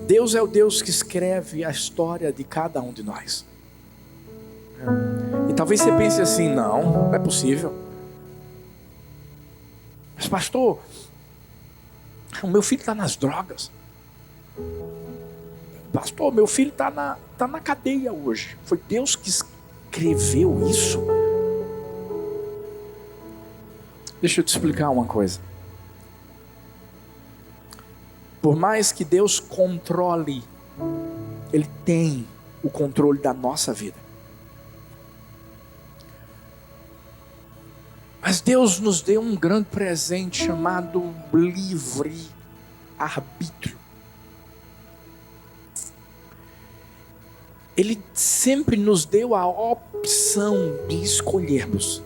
Deus é o Deus que escreve a história de cada um de nós. E talvez você pense assim: não é possível. Mas pastor, o meu filho está nas drogas. Pastor, meu filho está na cadeia hoje. Foi Deus que escreveu isso? Deixa eu te explicar uma coisa. Por mais que Deus controle, Ele tem o controle da nossa vida. Mas Deus nos deu um grande presente chamado livre-arbítrio. Ele sempre nos deu a opção de escolhermos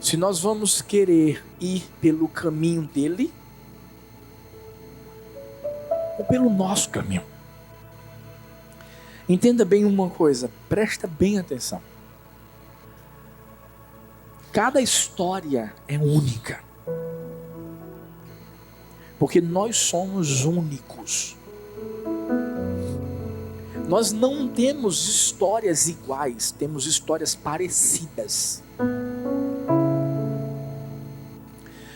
se nós vamos querer ir pelo caminho dele ou pelo nosso caminho. Entenda bem uma coisa, presta bem atenção. Cada história é única, porque nós somos únicos. Nós não temos histórias iguais, temos histórias parecidas.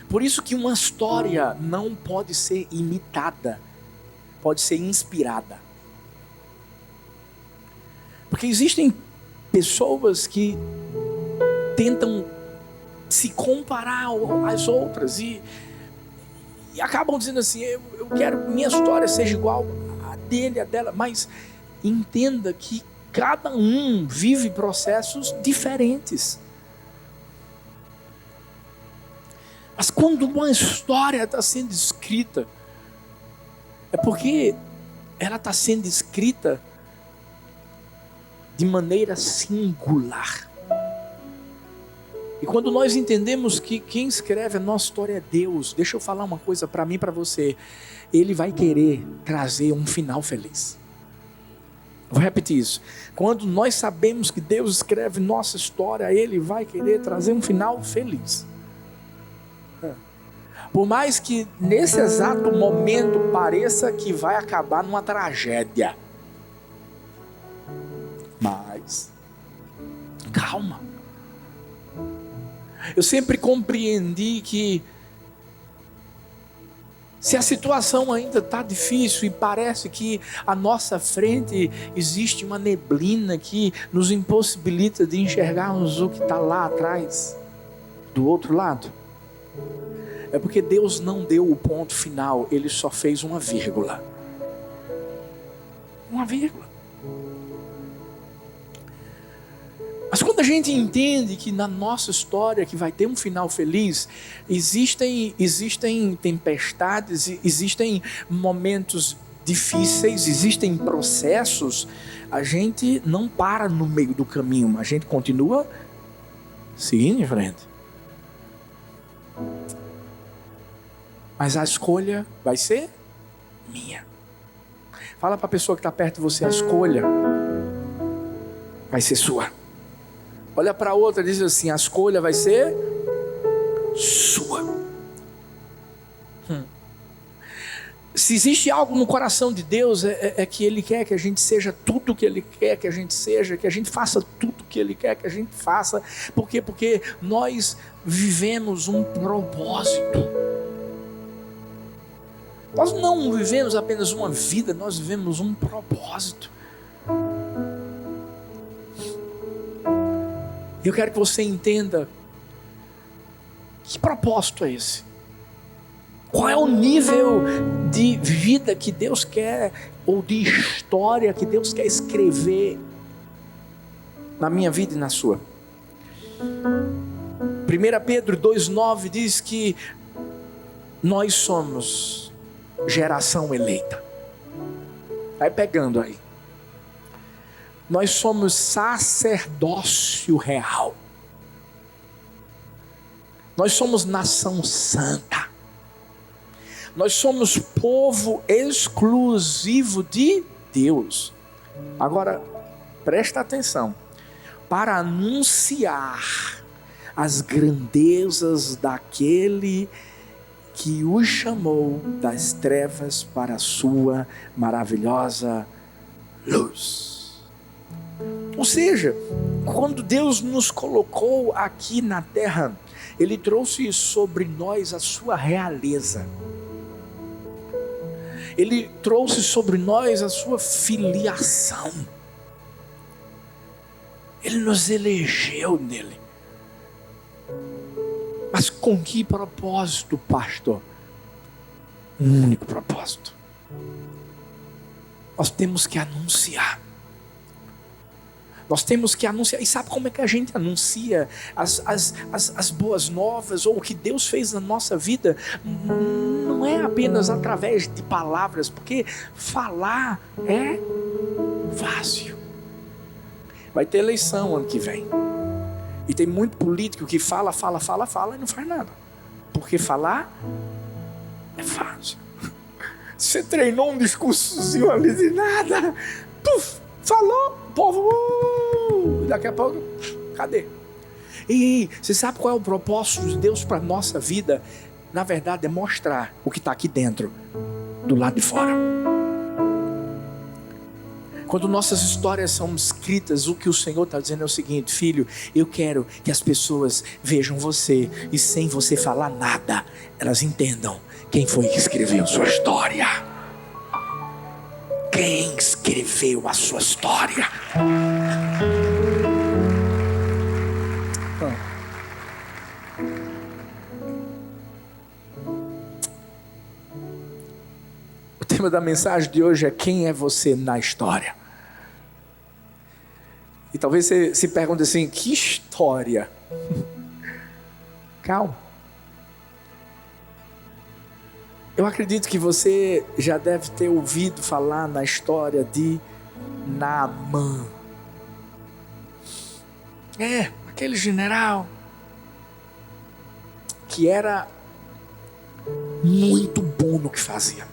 Por isso que uma história não pode ser imitada, pode ser inspirada. Porque existem pessoas que tentam se comparar às outras e acabam dizendo assim: eu quero que minha história seja igual a dele, a dela. Mas entenda que cada um vive processos diferentes. Mas quando uma história está sendo escrita, é porque ela está sendo escrita de maneira singular. E quando nós entendemos que quem escreve a nossa história é Deus, deixa eu falar uma coisa para mim e para você: Ele vai querer trazer um final feliz. Vou repetir isso. Quando nós sabemos que Deus escreve nossa história, Ele vai querer trazer um final feliz. Por mais que nesse exato momento pareça que vai acabar numa tragédia. Mas calma. Eu sempre compreendi que se a situação ainda está difícil e parece que à nossa frente existe uma neblina que nos impossibilita de enxergarmos o que está lá atrás, do outro lado, é porque Deus não deu o ponto final, Ele só fez uma vírgula. Uma vírgula. Mas quando a gente entende que na nossa história que vai ter um final feliz, existem tempestades, existem momentos difíceis, existem processos, a gente não para no meio do caminho, a gente continua seguindo em frente. Mas a escolha vai ser minha. Fala para a pessoa que está perto de você: a escolha vai ser sua. Olha para a outra e diz assim: a escolha vai ser sua. Se existe algo no coração de Deus, é que Ele quer que a gente seja tudo que Ele quer que a gente seja, que a gente faça tudo que Ele quer que a gente faça. Por quê? Porque nós vivemos um propósito. Nós não vivemos apenas uma vida, nós vivemos um propósito. Eu quero que você entenda: que propósito é esse? Qual é o nível de vida que Deus quer, ou de história que Deus quer escrever na minha vida e na sua? 1 Pedro 2,9 diz que nós somos geração eleita. Vai pegando aí. Nós somos sacerdócio real. Nós somos nação santa. Nós somos povo exclusivo de Deus. Agora, presta atenção. Para anunciar as grandezas daquele que o chamou das trevas para a sua maravilhosa luz. Ou seja, quando Deus nos colocou aqui na terra, Ele trouxe sobre nós a sua realeza. Ele trouxe sobre nós a sua filiação. Ele nos elegeu nele. Mas com que propósito, pastor? Um único propósito. Nós temos que anunciar. Nós temos que anunciar. E sabe como é que a gente anuncia as boas novas ou o que Deus fez na nossa vida? Não é apenas através de palavras, porque falar é fácil. Vai ter eleição ano que vem. E tem muito político que fala e não faz nada. Porque falar é fácil. Você treinou um discursozinho ali de nada. Puf, falou, povo. Daqui a pouco, cadê? E você sabe qual é o propósito de Deus para a nossa vida? Na verdade é mostrar o que está aqui dentro, do lado de fora. Quando nossas histórias são escritas, o que o Senhor está dizendo é o seguinte: filho, eu quero que as pessoas vejam você e sem você falar nada, elas entendam quem foi que escreveu sua história. Quem escreveu a sua história? O tema da mensagem de hoje é: quem é você na história? E talvez você se pergunte assim: que história? Calma. Eu acredito que você já deve ter ouvido falar na história de Naamã. Aquele general que era muito bom no que fazia.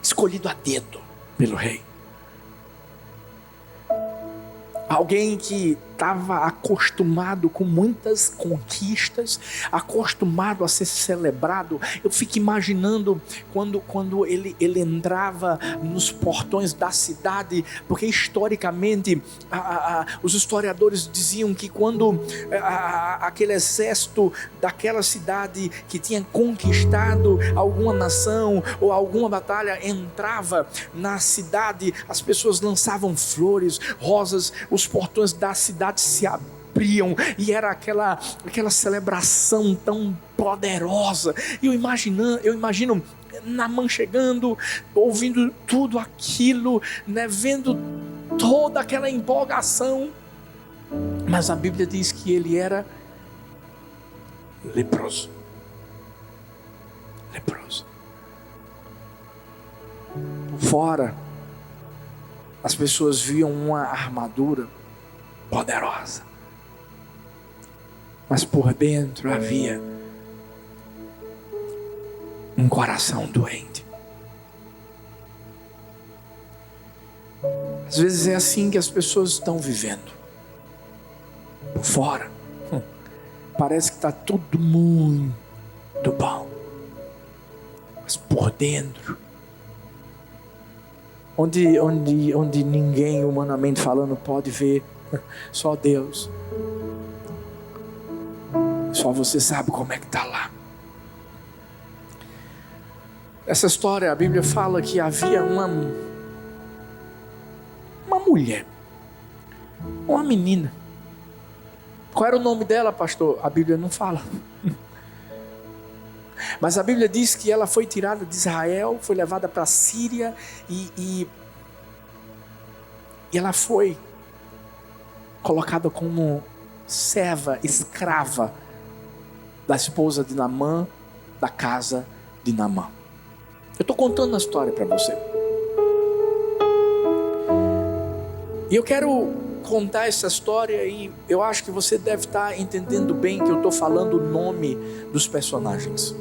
Escolhido a dedo pelo rei. Alguém que estava acostumado com muitas conquistas, acostumado a ser celebrado. Eu fico imaginando quando ele entrava nos portões da cidade, porque historicamente os historiadores diziam que quando aquele exército daquela cidade que tinha conquistado alguma nação ou alguma batalha entrava na cidade, as pessoas lançavam flores, rosas, os portões da cidade se abriam e era aquela celebração tão poderosa. E eu imagino Naamã chegando, ouvindo tudo aquilo, né, vendo toda aquela empolgação. Mas a Bíblia diz que ele era leproso. Por fora, as pessoas viam uma armadura poderosa, mas por dentro havia um coração doente. Às vezes é assim que as pessoas estão vivendo. Por fora, parece que está tudo muito bom, mas por dentro, onde ninguém, humanamente falando, pode ver, só Deus. Só você sabe como é que está lá. Essa história, a Bíblia fala que havia uma mulher, uma menina. Qual era o nome dela, pastor? A Bíblia não fala. Mas a Bíblia diz que ela foi tirada de Israel, foi levada para a Síria e ela foi colocada como serva, escrava da esposa de Naamã, da casa de Naamã. Eu estou contando a história para você. E eu quero contar essa história e eu acho que você deve estar entendendo bem que eu estou falando o nome dos personagens.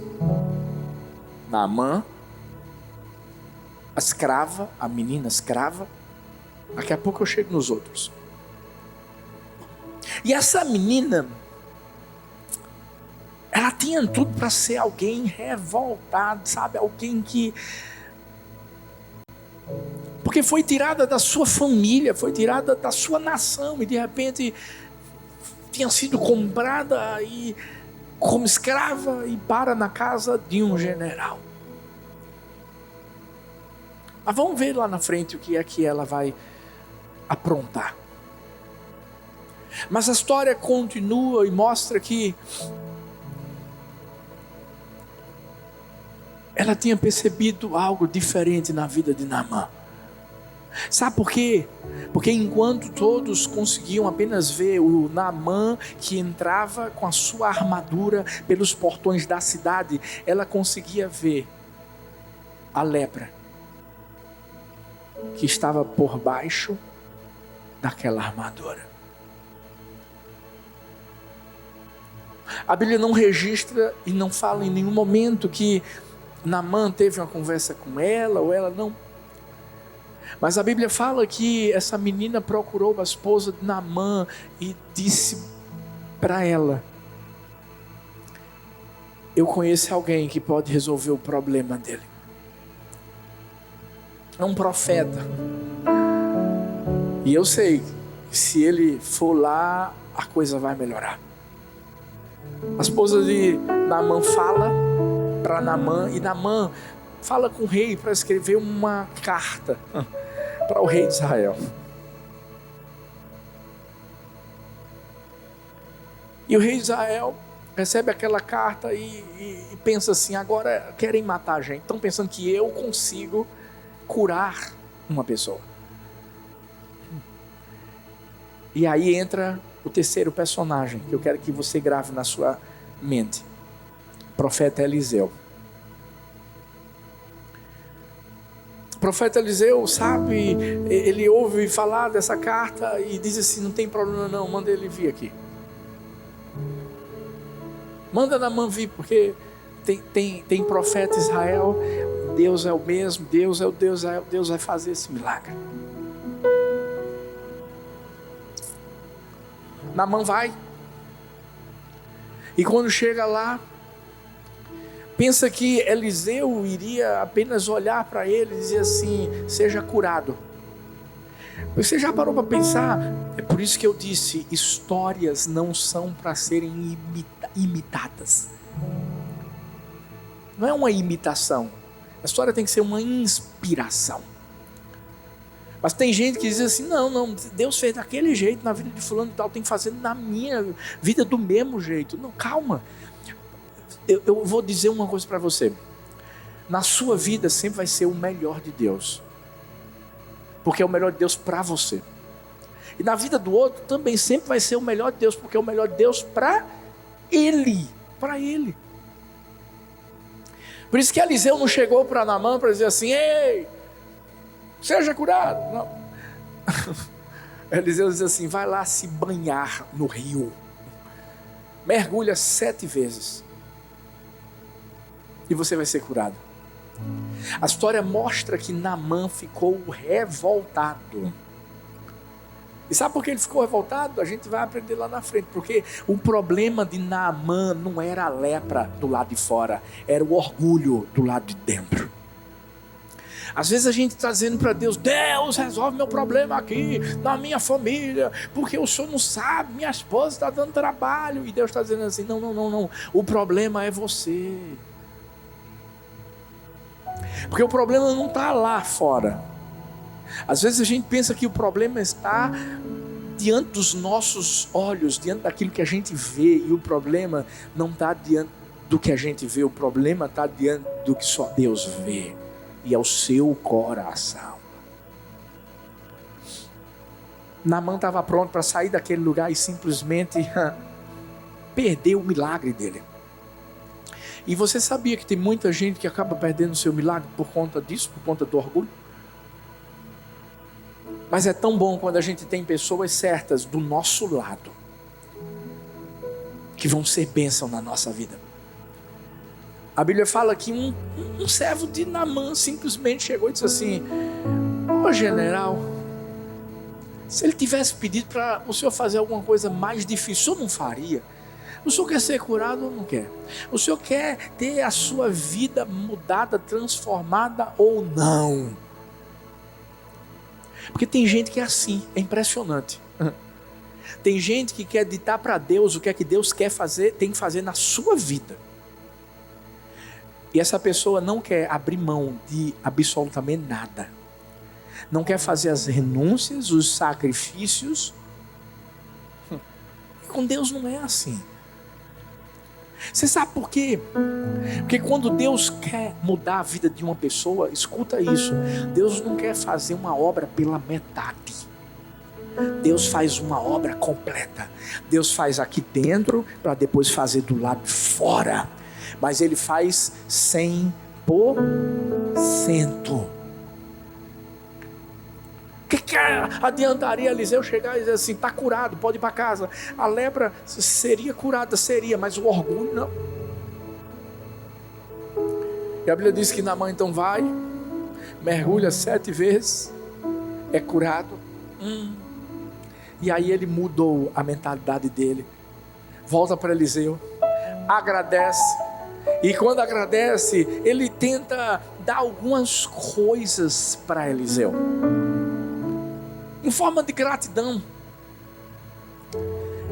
Naamã, a escrava, a menina escrava. Daqui a pouco eu chego nos outros. E essa menina, Ela tinha tudo para ser alguém revoltado, sabe? Alguém que... Porque foi tirada da sua família, foi tirada da sua nação, e de repente tinha sido comprada e como escrava e para na casa de um general. Mas vamos ver lá na frente o que é que ela vai aprontar. Mas a história continua e mostra que ela tinha percebido algo diferente na vida de Naamã. Sabe por quê? Porque enquanto todos conseguiam apenas ver o Naamã que entrava com a sua armadura pelos portões da cidade, ela conseguia ver a lepra que estava por baixo daquela armadura. A Bíblia não registra e não fala em nenhum momento que Naamã teve uma conversa com ela ou ela não. Mas a Bíblia fala que essa menina procurou a esposa de Naamã e disse para ela: eu conheço alguém que pode resolver o problema dele. É um profeta. E eu sei que se ele for lá, a coisa vai melhorar. A esposa de Naamã fala para Naamã, e Naamã fala com o rei para escrever uma carta para o rei de Israel. E o rei de Israel recebe aquela carta e pensa assim: agora querem matar a gente, estão pensando que eu consigo curar uma pessoa. E aí entra o terceiro personagem que eu quero que você grave na sua mente: o profeta Eliseu. O profeta Eliseu, sabe, ele ouve falar dessa carta e diz assim: não tem problema não, manda ele vir aqui. Manda Naamã vir, porque tem profeta Israel, Deus é o mesmo, Deus é o Deus, Deus vai fazer esse milagre. Naamã vai, e quando chega lá, pensa que Eliseu iria apenas olhar para ele e dizer assim: seja curado. Você já parou para pensar? É por isso que eu disse: histórias não são para serem imitadas. Não é uma imitação. A história tem que ser uma inspiração. Mas tem gente que diz assim: não, Deus fez daquele jeito na vida de fulano e tal, tem que fazer na minha vida do mesmo jeito. Não, calma. Eu vou dizer uma coisa para você. Na sua vida sempre vai ser o melhor de Deus, porque é o melhor de Deus para você. E na vida do outro também sempre vai ser o melhor de Deus, porque é o melhor de Deus para ele. Para ele. Por isso que Eliseu não chegou para Naamã para dizer assim: ei, seja curado. Não. Eliseu diz assim: vai lá se banhar no rio, mergulha 7 vezes e você vai ser curado. A história mostra que Naamã ficou revoltado. E sabe por que ele ficou revoltado? A gente vai aprender lá na frente. Porque o problema de Naamã não era a lepra do lado de fora, era o orgulho do lado de dentro. Às vezes a gente está dizendo para Deus: Deus, resolve meu problema aqui, na minha família, porque o Senhor não sabe, minha esposa está dando trabalho. E Deus está dizendo assim: não, o problema é você. Porque o problema não está lá fora. Às vezes a gente pensa que o problema está diante dos nossos olhos, diante daquilo que a gente vê, e o problema não está diante do que a gente vê, o problema está diante do que só Deus vê, e é o seu coração. Naamã estava pronto para sair daquele lugar e simplesmente perder o milagre dele. E você sabia que tem muita gente que acaba perdendo o seu milagre por conta disso, por conta do orgulho? Mas é tão bom quando a gente tem pessoas certas do nosso lado, que vão ser bênção na nossa vida. A Bíblia fala que um servo de Naamã simplesmente chegou e disse assim: ô general, se ele tivesse pedido para o senhor fazer alguma coisa mais difícil, o senhor não faria? O senhor quer ser curado ou não quer? O senhor quer ter a sua vida mudada, transformada ou não? Porque tem gente que é assim, é impressionante. Tem gente que quer ditar para Deus o que é que Deus quer fazer, tem que fazer na sua vida. E essa pessoa não quer abrir mão de absolutamente nada. Não quer fazer as renúncias, os sacrifícios. E com Deus não é assim. Você sabe por quê? Porque quando Deus quer mudar a vida de uma pessoa, escuta isso, Deus não quer fazer uma obra pela metade. Deus faz uma obra completa. Deus faz aqui dentro para depois fazer do lado de fora. Mas Ele faz 100%. O que adiantaria Eliseu chegar e dizer assim, está curado, pode ir para casa? A lepra seria curada, seria, mas o orgulho não. E a Bíblia diz que Naamã então vai, mergulha 7 vezes, é curado. E aí ele mudou a mentalidade dele, volta para Eliseu, agradece. E quando agradece, ele tenta dar algumas coisas para Eliseu, em forma de gratidão.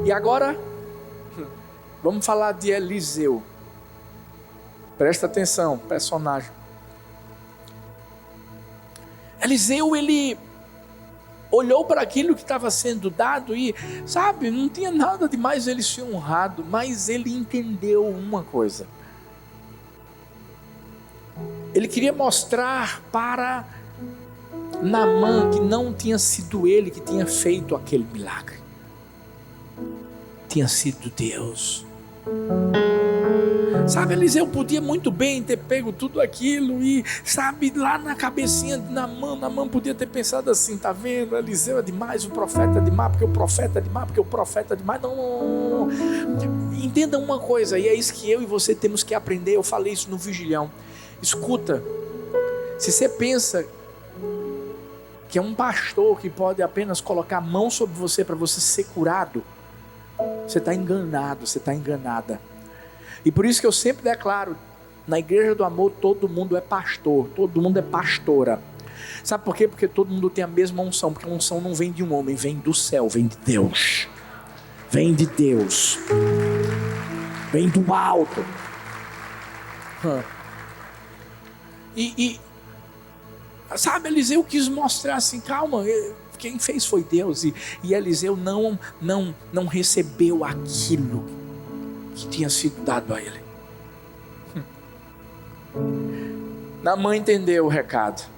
E agora, vamos falar de Eliseu. Presta atenção, personagem. Eliseu, ele olhou para aquilo que estava sendo dado e, sabe, não tinha nada de mais ele ser honrado, mas ele entendeu uma coisa. Ele queria mostrar para Naamã que não tinha sido ele que tinha feito aquele milagre. Tinha sido Deus. Sabe, Eliseu podia muito bem ter pego tudo aquilo e, sabe, lá na cabecinha de Naamã podia ter pensado assim, tá vendo, Eliseu é demais, o profeta é demais, porque o profeta é demais, porque o profeta é demais. Não. Entenda uma coisa, e é isso que eu e você temos que aprender. Eu falei isso no vigilhão. Escuta, se você pensa que é um pastor que pode apenas colocar a mão sobre você para você ser curado, você está enganado, você está enganada. E por isso que eu sempre declaro, na Igreja do Amor todo mundo é pastor, todo mundo é pastora. Sabe por quê? Porque todo mundo tem a mesma unção, porque a unção não vem de um homem, vem do céu, vem de Deus. Vem de Deus. Vem do alto. Sabe, Eliseu quis mostrar assim, calma, quem fez foi Deus. E Eliseu não recebeu aquilo que tinha sido dado a ele. Naamã entendeu o recado,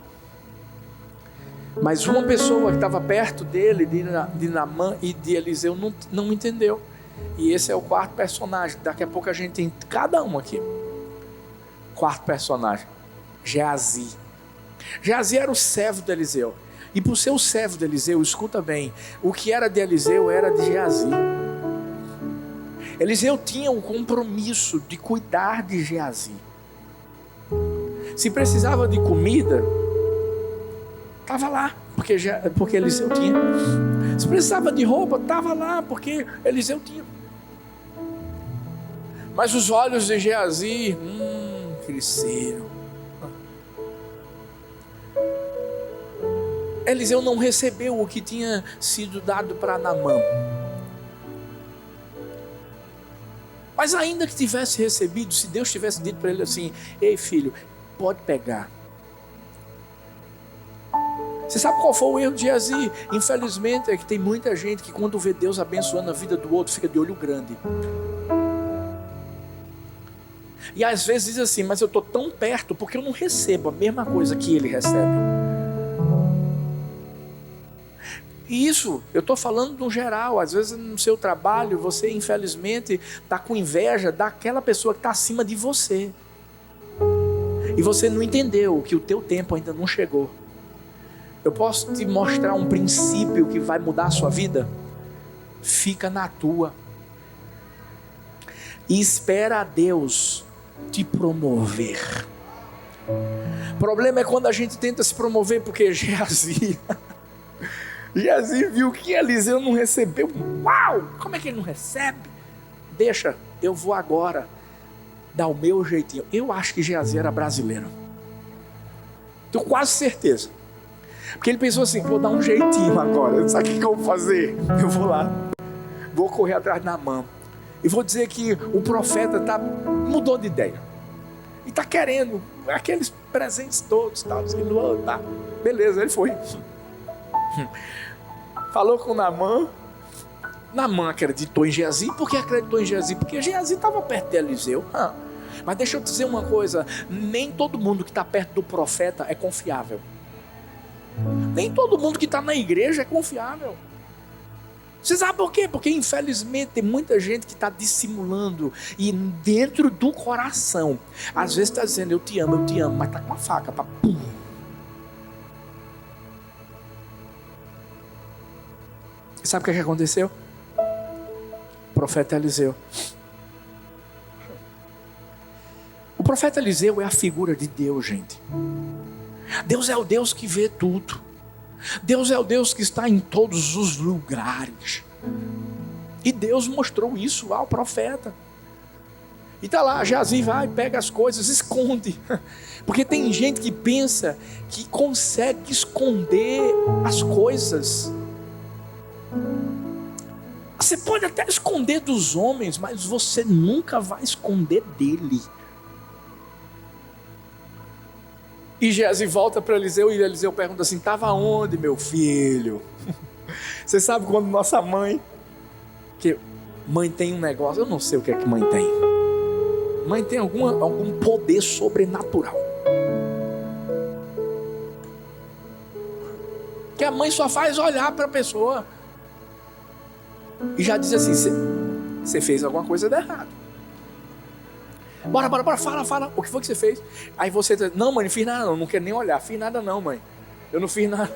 mas uma pessoa que estava perto dele, de Naamã e de Eliseu, não entendeu. E esse é o quarto personagem. Daqui a pouco a gente tem cada um aqui. Quarto personagem, Geazi. Geazi era o servo de Eliseu. E por ser o servo de Eliseu, escuta bem, o que era de Eliseu era de Geazi. Eliseu tinha o compromisso de cuidar de Geazi. Se precisava de comida, estava lá, porque Eliseu tinha. Se precisava de roupa, estava lá, porque Eliseu tinha. Mas os olhos de Geazi cresceram. Eliseu não recebeu o que tinha sido dado para Naamã. Mas ainda que tivesse recebido, se Deus tivesse dito para ele assim, ei filho, pode pegar. Você sabe qual foi o erro de Geazi? Infelizmente é que tem muita gente que quando vê Deus abençoando a vida do outro, fica de olho grande. E às vezes diz assim, mas eu estou tão perto porque eu não recebo a mesma coisa que ele recebe. E isso, eu estou falando no geral. Às vezes no seu trabalho, você infelizmente está com inveja daquela pessoa que está acima de você. E você não entendeu que o teu tempo ainda não chegou. Eu posso te mostrar um princípio que vai mudar a sua vida? Fica na tua. E espera a Deus te promover. O problema é quando a gente tenta se promover, porque Geazi viu que Eliseu não recebeu. Uau! Como é que ele não recebe? deixa, eu vou agora dar o meu jeitinho. Eu acho que Geazi era brasileiro. Tenho quase certeza. Porque ele pensou assim, vou dar um jeitinho agora. Sabe o que eu vou fazer? Eu vou lá, vou correr atrás de Naamã e vou dizer que o profeta mudou de ideia e está querendo aqueles presentes todos, tá? Tá. Beleza, ele foi. Falou com Naamã. Naamã acreditou em Geazi. Por que acreditou em Geazi? Porque Geazi estava perto de Eliseu. Mas deixa eu te dizer uma coisa, nem todo mundo que está perto do profeta é confiável. Nem todo mundo que está na igreja é confiável. Você sabe por quê? Porque infelizmente tem muita gente que está dissimulando e dentro do coração, às vezes está dizendo eu te amo, mas está com a faca para pum. Sabe o que aconteceu? O profeta Eliseu. O profeta Eliseu é a figura de Deus, gente. Deus é o Deus que vê tudo. Deus é o Deus que está em todos os lugares. E Deus mostrou isso ao profeta. E está lá, Geazi vai, pega as coisas, esconde. Porque tem gente que pensa que consegue esconder as coisas. Você pode até esconder dos homens, mas você nunca vai esconder dele. E Geazi volta para Eliseu e Eliseu pergunta assim, estava onde, meu filho? Você sabe quando nossa mãe, que mãe tem um negócio, eu não sei o que é que mãe tem. Mãe tem algum poder sobrenatural. Que a mãe só faz olhar para a pessoa e já diz assim, você fez alguma coisa de errado. Bora, fala, o que foi que você fez? Aí você diz, não mãe, não fiz nada não quero nem olhar, fiz nada não mãe, eu não fiz nada.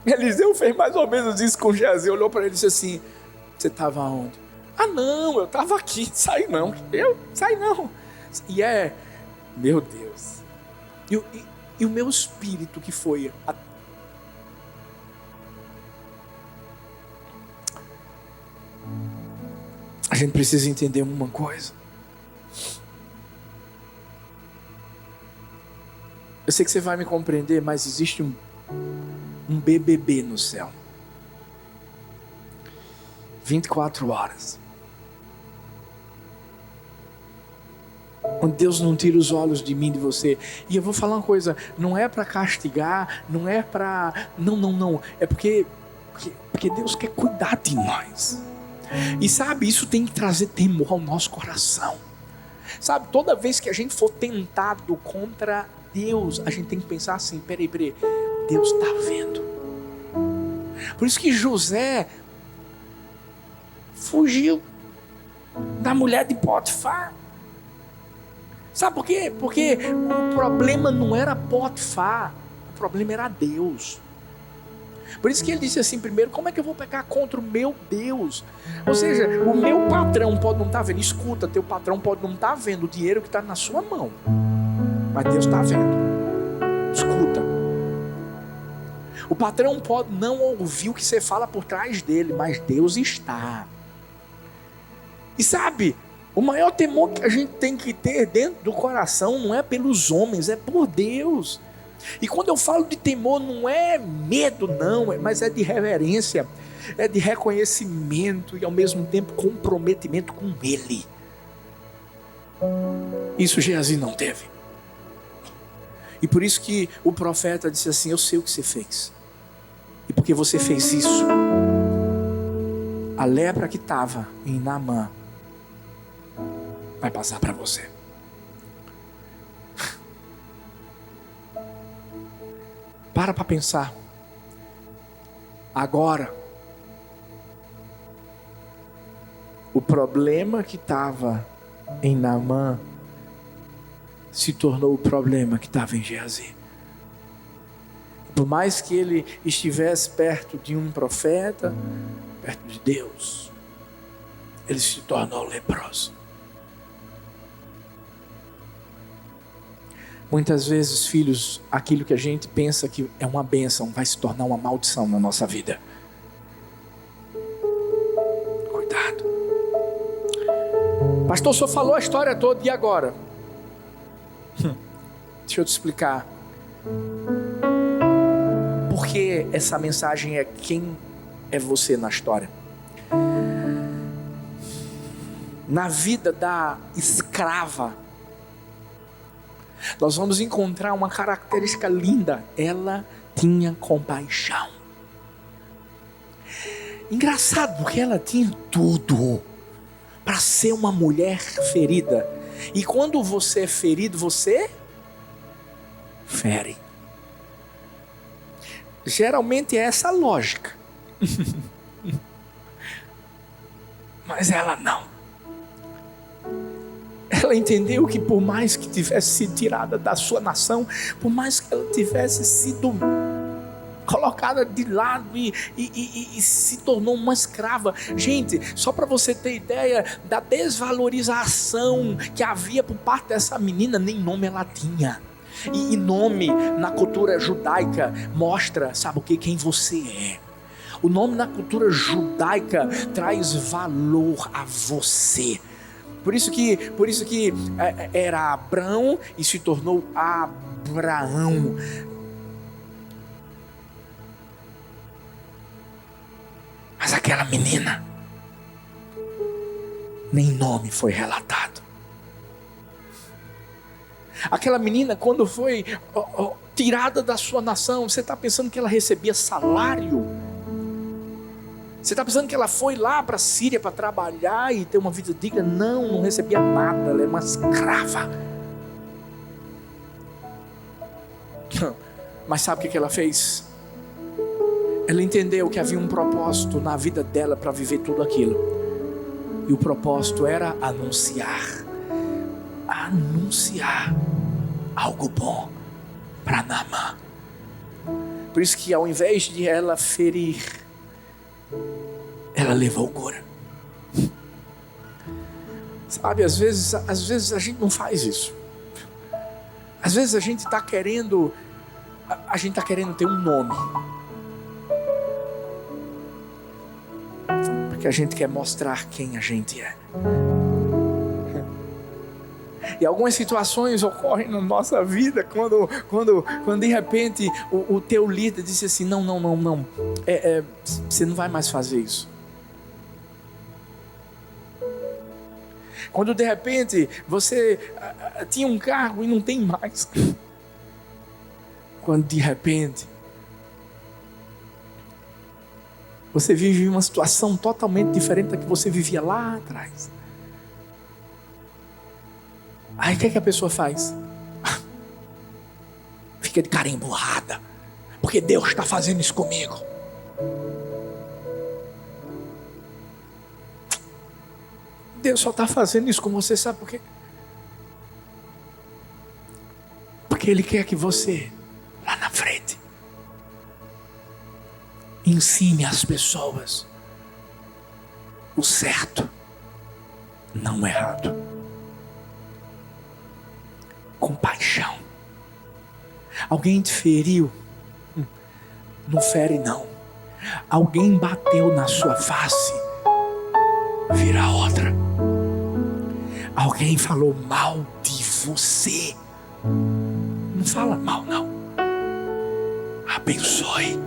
Eliseu fez mais ou menos isso com Geazi, olhou para ele e disse assim, você estava onde? Ah não, eu estava aqui, sai não, e meu Deus, e o meu espírito que foi a gente precisa entender uma coisa. Eu sei que você vai me compreender, mas existe um BBB no céu. 24 horas. Onde Deus não tira os olhos de mim, de você. E eu vou falar uma coisa, não é para castigar, não é para... Não. É porque Deus quer cuidar de nós. E sabe, isso tem que trazer temor ao nosso coração. Sabe, toda vez que a gente for tentado contra Deus, a gente tem que pensar assim, peraí, Deus está vendo. Por isso que José fugiu da mulher de Potifar. Sabe por quê? Porque o problema não era Potifar, o problema era Deus. Por isso que ele disse assim, primeiro, como é que eu vou pecar contra o meu Deus? Ou seja, o meu patrão pode não estar vendo. Escuta, teu patrão pode não estar vendo o dinheiro que está na sua mão, mas Deus está vendo. Escuta. O patrão pode não ouvir o que você fala por trás dele, mas Deus está. E sabe, o maior temor que a gente tem que ter dentro do coração não é pelos homens, é por Deus. E quando eu falo de temor, não é medo não, mas é de reverência, é de reconhecimento e ao mesmo tempo comprometimento com Ele. Isso Geazi não teve. E por isso que o profeta disse assim, eu sei o que você fez. E porque você fez isso, a lepra que estava em Naamã vai passar para você. Para pensar. Agora, o problema que estava em Naamã se tornou o problema que estava em Geazi. Por mais que ele estivesse perto de um profeta, perto de Deus, ele se tornou leproso. Muitas vezes, filhos, aquilo que a gente pensa que é uma bênção vai se tornar uma maldição na nossa vida. Pastor, só falou a história toda, e agora? Deixa eu te explicar. Porque essa mensagem é quem é você na história. Na vida da escrava, nós vamos encontrar uma característica linda. Ela tinha compaixão. Engraçado, porque ela tinha tudo para ser uma mulher ferida. E quando você é ferido, você fere. Geralmente é essa a lógica. Mas ela não. Ela entendeu que por mais que tivesse sido tirada da sua nação, por mais que ela tivesse sido colocada de lado e se tornou uma escrava. Gente, só para você ter ideia da desvalorização que havia por parte dessa menina, nem nome ela tinha. E nome na cultura judaica mostra, sabe o que? Quem você é. O nome na cultura judaica traz valor a você. Por isso que era Abrão e se tornou Abraão. Mas aquela menina, nem nome foi relatado. Aquela menina, quando foi tirada da sua nação, você está pensando que ela recebia salário? Você está pensando que ela foi lá para a Síria para trabalhar e ter uma vida digna? Não, não recebia nada, ela é uma escrava. Mas sabe o que ela fez? Ela entendeu que havia um propósito na vida dela para viver tudo aquilo. E o propósito era anunciar algo bom para Naamã. Por isso que ao invés de ela ferir, ela levou cura. Sabe, às vezes a gente não faz isso. Às vezes a gente está querendo ter um nome, porque a gente quer mostrar quem a gente é. E algumas situações ocorrem na nossa vida quando de repente o teu líder disse assim: não, você não vai mais fazer isso. Quando de repente você tinha um cargo e não tem mais. Quando de repente você vive uma situação totalmente diferente da que você vivia lá atrás. Aí o que a pessoa faz? Fica de cara emburrada, porque Deus está fazendo isso comigo. Deus só está fazendo isso com você, sabe por quê? Porque Ele quer que você, lá na frente, ensine às pessoas o certo, não o errado. Compaixão. Alguém te feriu? Não fere não. Alguém bateu na sua face? Vira outra. Alguém falou mal de você? Não fala mal não. Abençoe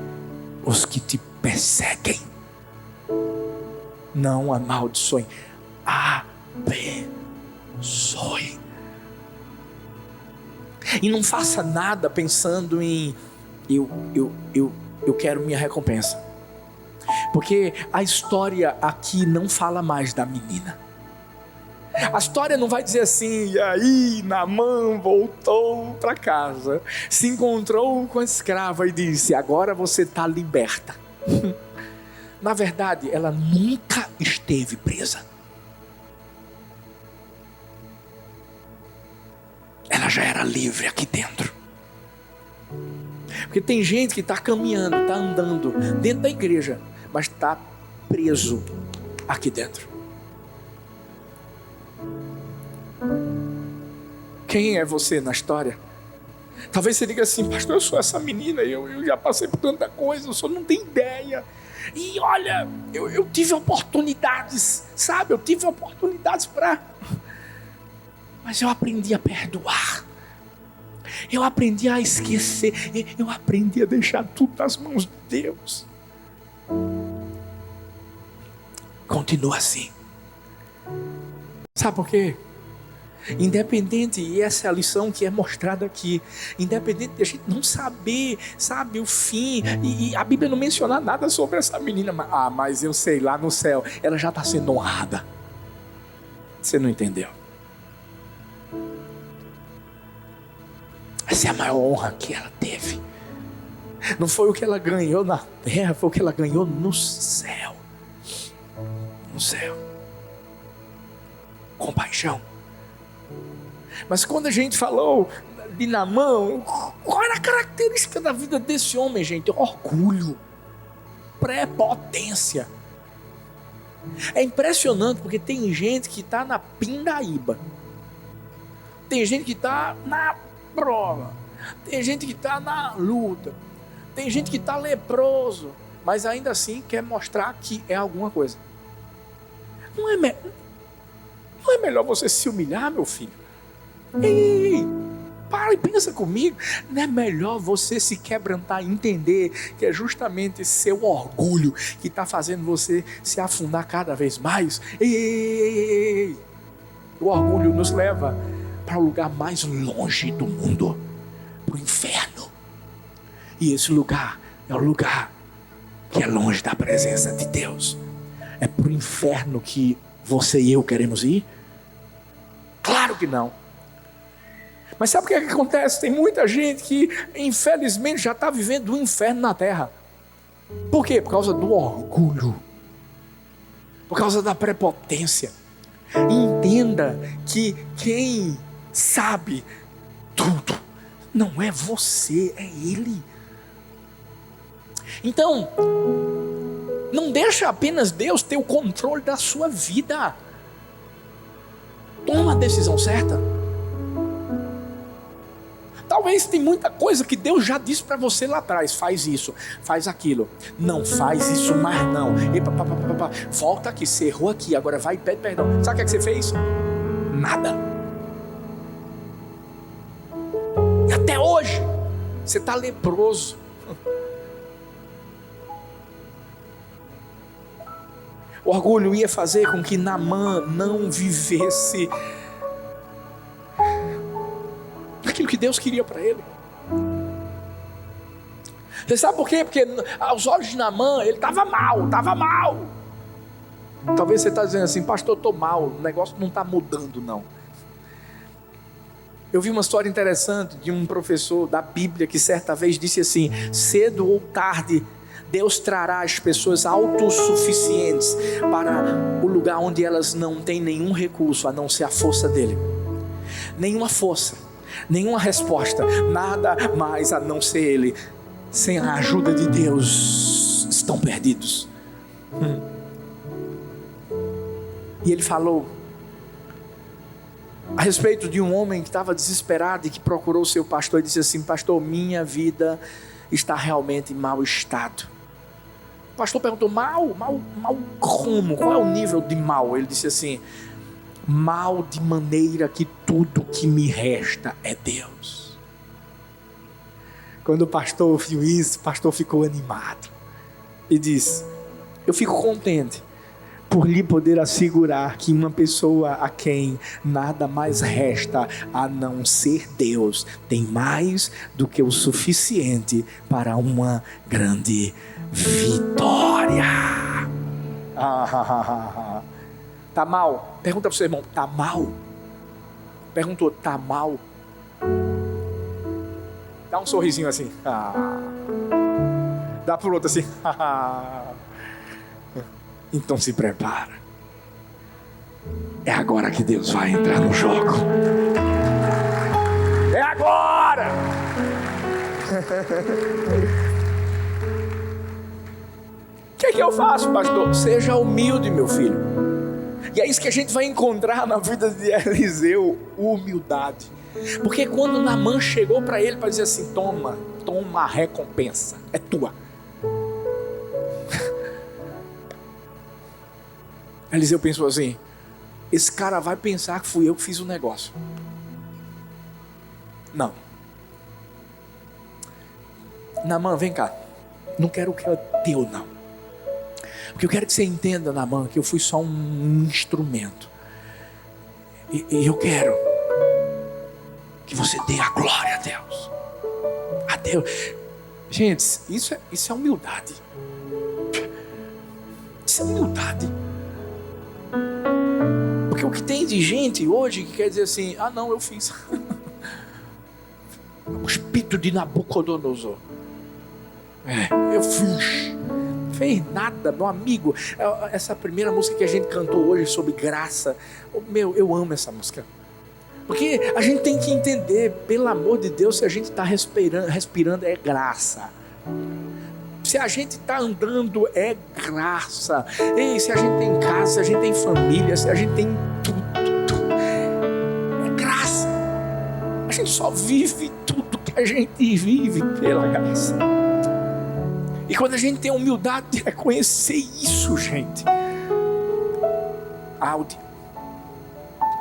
os que te perseguem. Não amaldiçoe. Abençoe. E não faça nada pensando em eu quero minha recompensa. Porque a história aqui não fala mais da menina. A história não vai dizer assim: e aí Naamã voltou para casa, se encontrou com a escrava e disse: agora você está liberta. Na verdade, ela nunca esteve presa. Ela já era livre aqui dentro. Porque tem gente que está caminhando, está andando dentro da igreja, mas está preso aqui dentro. Quem é você na história? Talvez você diga assim: pastor, eu sou essa menina, eu já passei por tanta coisa, eu só não tenho ideia. E olha, eu tive oportunidades, sabe? Eu tive oportunidades para Mas eu aprendi a perdoar. Eu aprendi a esquecer. Eu aprendi a deixar tudo nas mãos de Deus. Continua assim. Sabe por quê? Independente, e essa é a lição que é mostrada aqui, independente de a gente não saber, sabe, o fim, e a Bíblia não menciona nada sobre essa menina, mas eu sei, lá no céu, ela já está sendo honrada. Você não entendeu? Essa é a maior honra que ela teve. Não foi o que ela ganhou na terra, foi o que ela ganhou no céu. No céu. Compaixão. Mas quando a gente falou de Naamã, qual era a característica da vida desse homem, gente? Orgulho, prepotência. É impressionante porque tem gente que está na pindaíba, tem gente que está na prova, tem gente que está na luta, tem gente que está leproso, mas ainda assim quer mostrar que é alguma coisa. Não é melhor você se humilhar, meu filho? Ei, para e pensa comigo. Não é melhor você se quebrantar e entender que é justamente esse seu orgulho que está fazendo você se afundar cada vez mais? Ei. O orgulho nos leva para o lugar mais longe do mundo, para o inferno. E esse lugar é o lugar que é longe da presença de Deus. É para o inferno que você e eu queremos ir? Claro que não. Mas sabe o que é que acontece? Tem muita gente que, infelizmente, já está vivendo o inferno na terra. Por quê? Por causa do orgulho. Por causa da prepotência. Entenda que quem sabe tudo não é você, é Ele. Então, não deixa apenas Deus ter o controle da sua vida. Toma a decisão certa. Talvez tem muita coisa que Deus já disse para você lá atrás. Faz isso, faz aquilo. Não faz isso mais não. Volta aqui, você errou aqui, agora vai e pede perdão. Sabe o que é que você fez? Nada. E até hoje você está leproso. O orgulho ia fazer com que Naamã não vivesse aquilo que Deus queria para ele. Você sabe por quê? Porque aos olhos de Naamã ele estava mal. Talvez você está dizendo assim: pastor, eu estou mal, o negócio não está mudando não. Eu vi uma história interessante de um professor da Bíblia que certa vez disse assim: cedo ou tarde Deus trará as pessoas autossuficientes para o lugar onde elas não têm nenhum recurso a não ser a força dele. Nenhuma força, nenhuma resposta, nada mais a não ser Ele. Sem a ajuda de Deus, estão perdidos. E ele falou a respeito de um homem que estava desesperado e que procurou o seu pastor e disse assim: pastor, minha vida está realmente em mau estado. O pastor perguntou: mal como? Qual é o nível de mal? Ele disse assim: mal de maneira que tudo que me resta é Deus. Quando o pastor viu isso, o pastor ficou animado e disse: eu fico contente por lhe poder assegurar que uma pessoa a quem nada mais resta a não ser Deus tem mais do que o suficiente para uma grande vitória. Tá mal? Pergunta para o seu irmão: tá mal? Perguntou: tá mal? Dá um sorrisinho assim. Dá pro outro assim. Então se prepara. É agora que Deus vai entrar no jogo. É agora. O que é que eu faço, pastor? Seja humilde, meu filho. E é isso que a gente vai encontrar na vida de Eliseu: humildade. Porque quando Naamã chegou para ele para dizer assim: toma a recompensa, é tua. Eliseu pensou assim: esse cara vai pensar que fui eu que fiz o negócio. Não. Naamã, vem cá. Não quero o que é teu, não. Porque eu quero que você entenda, Naamã, que eu fui só um instrumento. E eu quero que você dê a glória a Deus. A Deus. Gente, isso é humildade. Isso é humildade. Porque o que tem de gente hoje que quer dizer assim, ah não, eu fiz. O espírito de Nabucodonosor. Eu fiz. Fez nada, meu amigo. Essa primeira música que a gente cantou hoje sobre graça, eu amo essa música. Porque a gente tem que entender, pelo amor de Deus, se a gente está respirando é graça. Se a gente está andando é graça. E se a gente tem casa, se a gente tem família, se a gente tem tudo, é graça. A gente só vive tudo que a gente vive pela graça. E quando a gente tem a humildade de reconhecer isso, gente,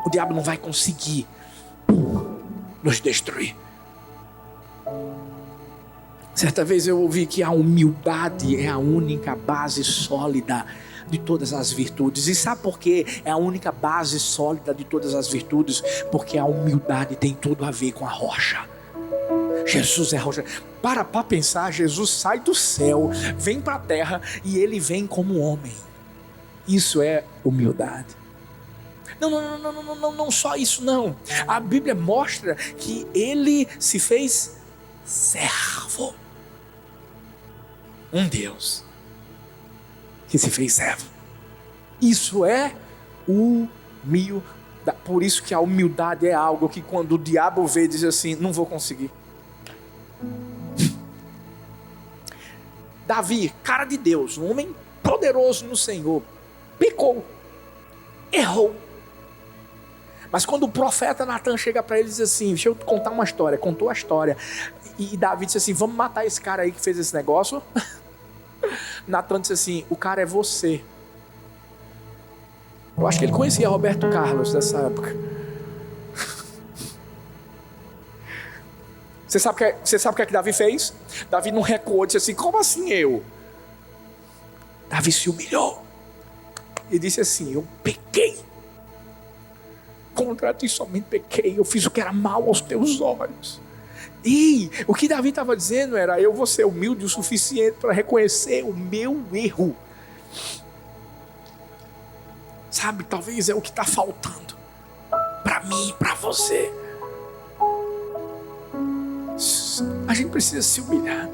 o diabo não vai conseguir nos destruir. Certa vez eu ouvi que a humildade é a única base sólida de todas as virtudes. E sabe por quê? É a única base sólida de todas as virtudes? Porque a humildade tem tudo a ver com a rocha. Jesus é a rocha. Para pensar, Jesus sai do céu, vem para a terra e ele vem como homem. Isso é humildade. Não só isso não. A Bíblia mostra que ele se fez servo. Um Deus que se fez servo. Isso é humildade. Por isso que a humildade é algo que quando o diabo vê, diz assim, não vou conseguir. Davi, cara de Deus, um homem poderoso no Senhor, pecou, errou. Mas quando o profeta Natan chega para ele e diz assim, deixa eu te contar uma história, contou a história, e Davi disse assim, vamos matar esse cara aí que fez esse negócio. Natan disse assim, o cara é você. Eu acho que ele conhecia Roberto Carlos dessa época. Você sabe o que Davi fez? Davi não recuou, disse assim, como assim eu? Davi se humilhou e disse assim, eu pequei. Contra ti somente pequei, eu fiz o que era mal aos teus olhos. E o que Davi estava dizendo era, eu vou ser humilde o suficiente para reconhecer o meu erro. Sabe, talvez é o que está faltando para mim e para você. A gente precisa se humilhar.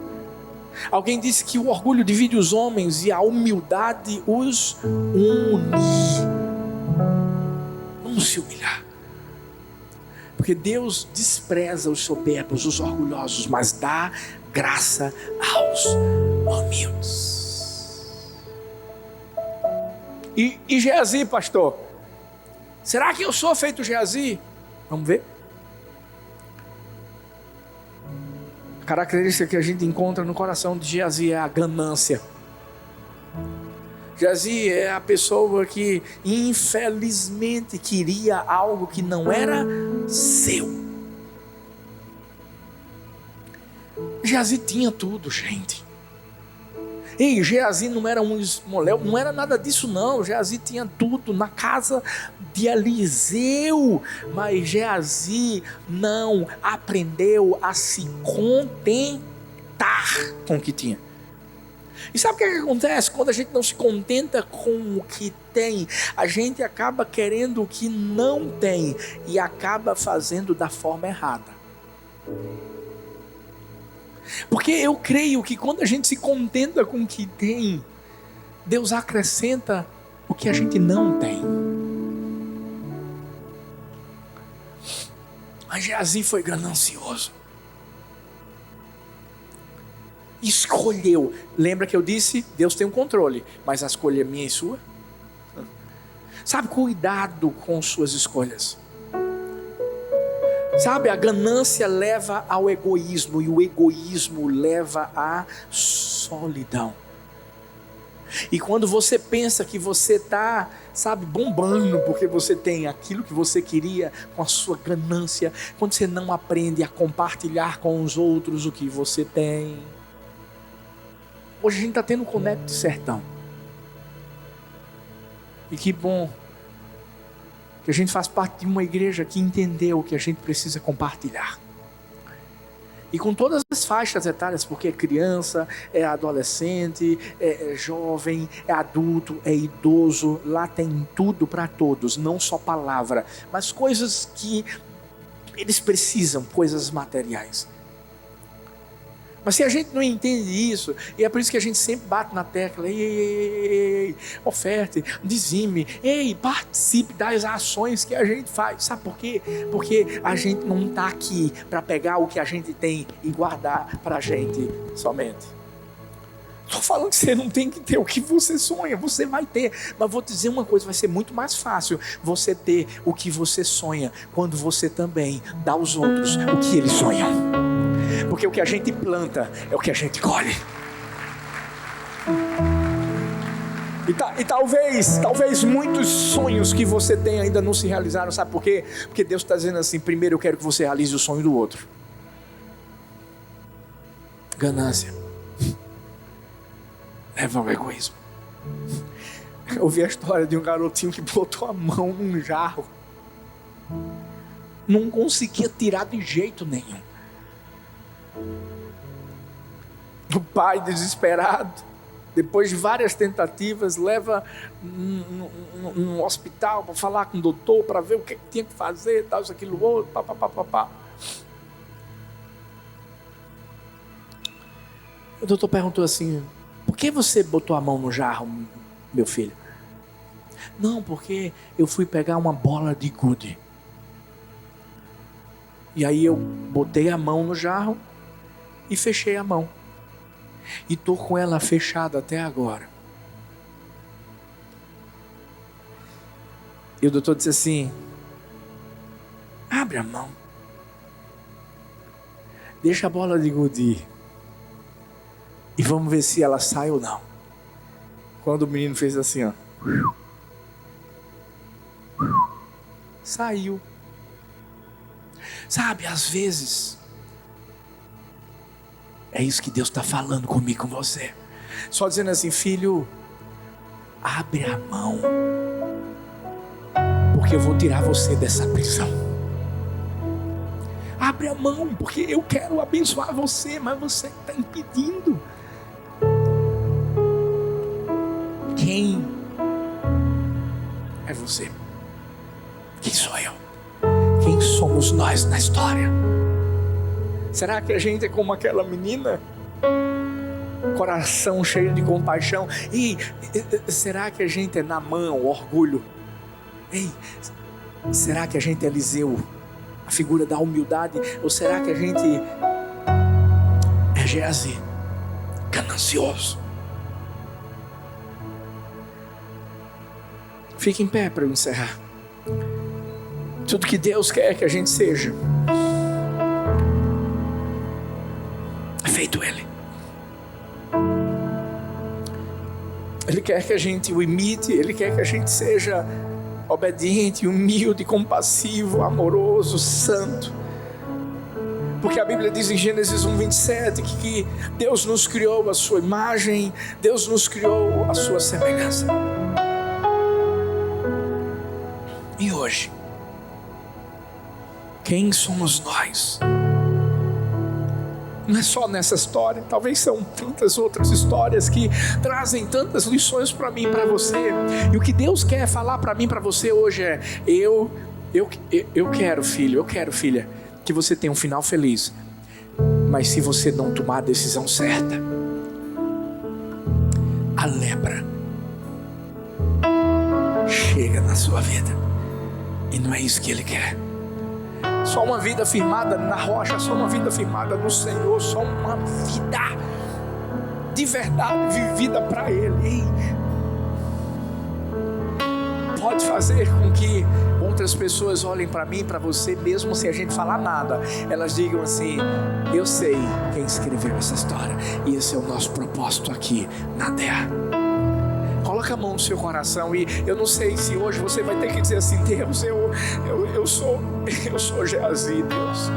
Alguém disse que o orgulho divide os homens e a humildade os une. Vamos se humilhar. Porque Deus despreza os soberbos, os orgulhosos, mas dá graça aos humildes. E Geazi, pastor? Será que eu sou feito Geazi? Vamos ver. A característica que a gente encontra no coração de Geazi é a ganância. Geazi é a pessoa que infelizmente queria algo que não era seu. Geazi tinha tudo, gente. Ei, Geazi não era um esmoléu, não era nada disso não. Geazi tinha tudo na casa de Eliseu, mas Geazi não aprendeu a se contentar com o que tinha. E sabe o que acontece? Quando a gente não se contenta com o que tem, a gente acaba querendo o que não tem e acaba fazendo da forma errada. Porque eu creio que quando a gente se contenta com o que tem, Deus acrescenta o que a gente não tem. Mas Geazi foi ganancioso. Escolheu. Lembra que eu disse? Deus tem um controle, mas a escolha é minha e sua. Sabe, cuidado com suas escolhas. Sabe, a ganância leva ao egoísmo e o egoísmo leva à solidão. E quando você pensa que você está sabe, bombando, porque você tem aquilo que você queria com a sua ganância, quando você não aprende a compartilhar com os outros o que você tem. Hoje a gente está tendo o Conecte Sertão. E que bom que a gente faz parte de uma igreja que entendeu que a gente precisa compartilhar. E com todas as faixas etárias, porque é criança, é adolescente, é jovem, é adulto, é idoso. Lá tem tudo para todos, não só palavra, mas coisas que eles precisam, coisas materiais. Mas se a gente não entende isso, e é por isso que a gente sempre bate na tecla, ei, oferte, dizime, participe das ações que a gente faz. Sabe por quê? Porque a gente não está aqui para pegar o que a gente tem e guardar para a gente somente. Estou falando que você não tem que ter o que você sonha, você vai ter. Mas vou te dizer uma coisa, vai ser muito mais fácil você ter o que você sonha, quando você também dá aos outros o que eles sonham. Porque o que a gente planta é o que a gente colhe. E talvez muitos sonhos que você tem ainda não se realizaram. Sabe por quê? Porque Deus está dizendo assim: primeiro eu quero que você realize o sonho do outro. Ganância leva ao egoísmo. Eu ouvi a história de um garotinho que botou a mão num jarro, não conseguia tirar de jeito nenhum. O pai, desesperado, depois de várias tentativas, leva num hospital para falar com o doutor, para ver o que tinha que fazer, tal, isso, aquilo, outro, papapá. O doutor perguntou assim: por que você botou a mão no jarro, meu filho? Não, porque eu fui pegar uma bola de gude. E aí eu botei a mão no jarro e fechei a mão. E estou com ela fechada até agora. E o doutor disse assim: abre a mão, deixa a bola de gude ir, e vamos ver se ela sai ou não. Quando o menino fez assim, ó, saiu. Sabe, às vezes é isso que Deus está falando comigo, com você. Só dizendo assim: filho, abre a mão, porque eu vou tirar você dessa prisão. Abre a mão, porque eu quero abençoar você, mas você está impedindo. Quem é você? Quem sou eu? Quem somos nós na história? Será que a gente é como aquela menina? Coração cheio de compaixão. E será que a gente é Naamã, o orgulho? Será que a gente é Eliseu, a figura da humildade? Ou será que a gente é Geazi, ganancioso? Fique em pé para eu encerrar. Tudo que Deus quer que a gente seja, é feito Ele. Ele quer que a gente o imite. Ele quer que a gente seja obediente, humilde, compassivo, amoroso, santo. Porque a Bíblia diz em Gênesis 1:27 que Deus nos criou a sua imagem, Deus nos criou a sua semelhança. E hoje, quem somos nós? Não é só nessa história, talvez são tantas outras histórias que trazem tantas lições para mim e para você. E o que Deus quer falar para mim e para você hoje é: eu quero, filho, eu quero, filha, que você tenha um final feliz. Mas se você não tomar a decisão certa, a lepra chega na sua vida. E não é isso que Ele quer. Só uma vida firmada na rocha, só uma vida firmada no Senhor, só uma vida de verdade vivida para Ele. Pode fazer com que outras pessoas olhem para mim, para você, mesmo sem a gente falar nada. Elas digam assim: eu sei quem escreveu essa história, e esse é o nosso propósito aqui na terra. Coloca a mão no seu coração. E eu não sei se hoje você vai ter que dizer assim: Deus, eu sou Geazi, Deus.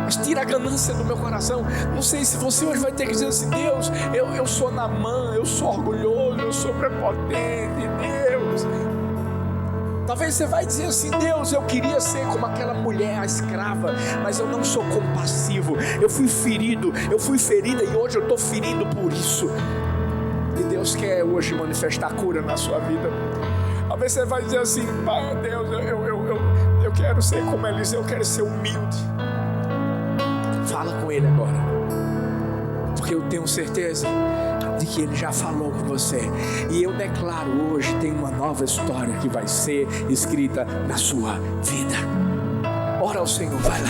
Mas tira a ganância do meu coração. Não sei se você hoje vai ter que dizer assim: Deus, eu sou Naamã, eu sou orgulhoso, eu sou prepotente, Deus. Talvez você vai dizer assim: Deus, eu queria ser como aquela mulher, a escrava, mas eu não sou compassivo. Eu fui ferido, eu fui ferida e hoje eu estou ferido por isso. E Deus quer hoje manifestar cura na sua vida. Talvez você vai dizer assim: Deus, eu quero ser como Eliseu, eu quero ser humilde. Fala com Ele agora, porque eu tenho certeza de que Ele já falou com você. E eu declaro hoje: tem uma nova história que vai ser escrita na sua vida. Ora ao Senhor, vai lá.